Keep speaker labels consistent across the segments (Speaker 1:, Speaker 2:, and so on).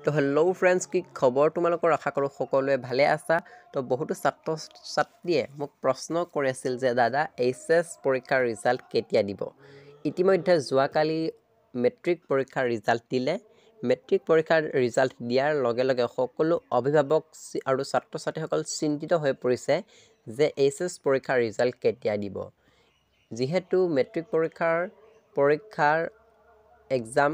Speaker 1: তো hello' friends, কি খবৰ তোমালোকৰ? আশা কৰোঁ সকলোৱে ভালে আছা। তো বহুতো ছাত্ৰ ছাত্ৰীয়ে মোক প্ৰশ্ন কৰি আছিল যে দাদা এইচএছ পৰীক্ষাৰ ৰিজাল্ট কেতিয়া দিব। ইতিমধ্যে যোৱাকালি মেট্ৰিক পৰীক্ষাৰ ৰিজাল্ট দিলে। মেট্ৰিক পৰীক্ষাৰ ৰিজাল্ট দিয়াৰ লগে লগে সকলো অভিভাৱক আৰু ছাত্ৰ ছাত্ৰীসকল চিন্তিত হৈ পৰিছে যে এইচএছ পৰীক্ষাৰ ৰিজাল্ট কেতিয়া দিব। যিহেতু মেট্ৰিক পৰীক্ষাৰ এক্সাম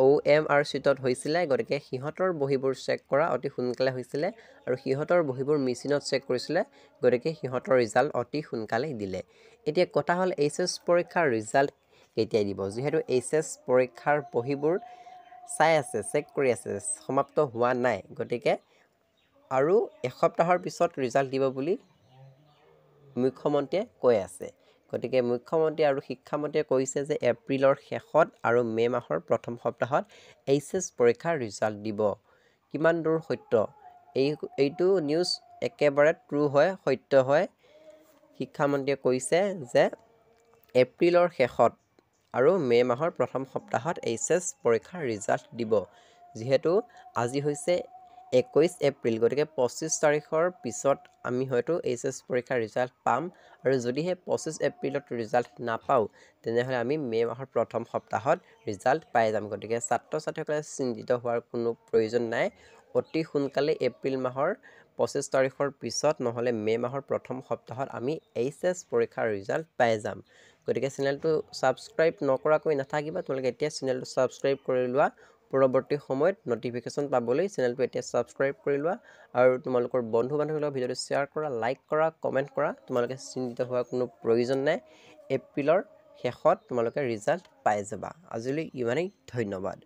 Speaker 1: OMR শ্বীটত হৈছিলে, গতিকে সিহঁতৰ বহীবোৰ চেক কৰা অতি সোনকালে হৈছিলে আৰু সিহঁতৰ বহীবোৰ মেচিনত চেক কৰিছিলে, গতিকে সিহঁতৰ ৰিজাল্ট অতি সোনকালে দিলে। এতিয়া কথা হ'ল এইচএছ পৰীক্ষাৰ ৰিজাল্ট কেতিয়া দিব। যিহেতু এইচএছ পৰীক্ষাৰ বহীবোৰ চাই আছে, চেক কৰি আছে, সমাপ্ত হোৱা নাই, গতিকে আৰু এসপ্তাহৰ পিছত ৰিজাল্ট দিব বুলি মুখ্যমন্ত্ৰীয়ে কৈ আছে। গতিকে মুখ্যমন্ত্ৰী আৰু শিক্ষামন্ত্ৰীয়ে কৈছে যে এপ্ৰিলৰ শেষত আৰু মে' মাহৰ প্ৰথম সপ্তাহত এইচএছ পৰীক্ষাৰ ৰিজাল্ট দিব। কিমান দূৰ সত্য, এইটো নিউজ একেবাৰে ট্ৰু হয়, সত্য হয়। শিক্ষামন্ত্ৰীয়ে কৈছে যে এপ্ৰিলৰ শেষত আৰু মে' মাহৰ প্ৰথম সপ্তাহত এইচএছ পৰীক্ষাৰ ৰিজাল্ট দিব। যিহেতু আজি হৈছে 21 এপ্ৰিল, গতিকে 25 তাৰিখৰ পিছত আমি হয়তো এইচএছ পৰীক্ষাৰ ৰিজাল্ট পাম। আৰু যদিহে 25 এপ্ৰিলত ৰিজাল্ট নাপাওঁ, তেনেহ'লে আমি মে' মাহৰ প্ৰথম সপ্তাহত ৰিজাল্ট পাই যাম। গতিকে ছাত্ৰ ছাত্ৰীসকলে চিন্তিত হোৱাৰ কোনো প্ৰয়োজন নাই। অতি সোনকালে এপ্ৰিল মাহৰ 25 তাৰিখৰ পিছত নহ'লে মে' মাহৰ প্ৰথম সপ্তাহত আমি এইচএছ পৰীক্ষাৰ ৰিজাল্ট পাই যাম। গতিকে চেনেলটো ছাবস্ক্ৰাইব নকৰাকৈ নাথাকিবা, তোমালোকে এতিয়া চেনেলটো ছাবস্ক্ৰাইব কৰি লোৱা। পৰৱৰ্তী সময়ত নটিফিকেশ্যন পাবলৈ চেনেলটো এতিয়া ছাবস্ক্ৰাইব কৰি লোৱা আৰু তোমালোকৰ বন্ধু বান্ধৱীৰ লগত ভিডিঅ'টো শ্বেয়াৰ কৰা, লাইক কৰা, কমেণ্ট কৰা। তোমালোকে চিন্তিত হোৱাৰ কোনো প্ৰয়োজন নাই। এপ্ৰিলৰ শেষত তোমালোকে ৰিজাল্ট পাই যাবা। আজিলৈ ইমানেই, ধন্যবাদ।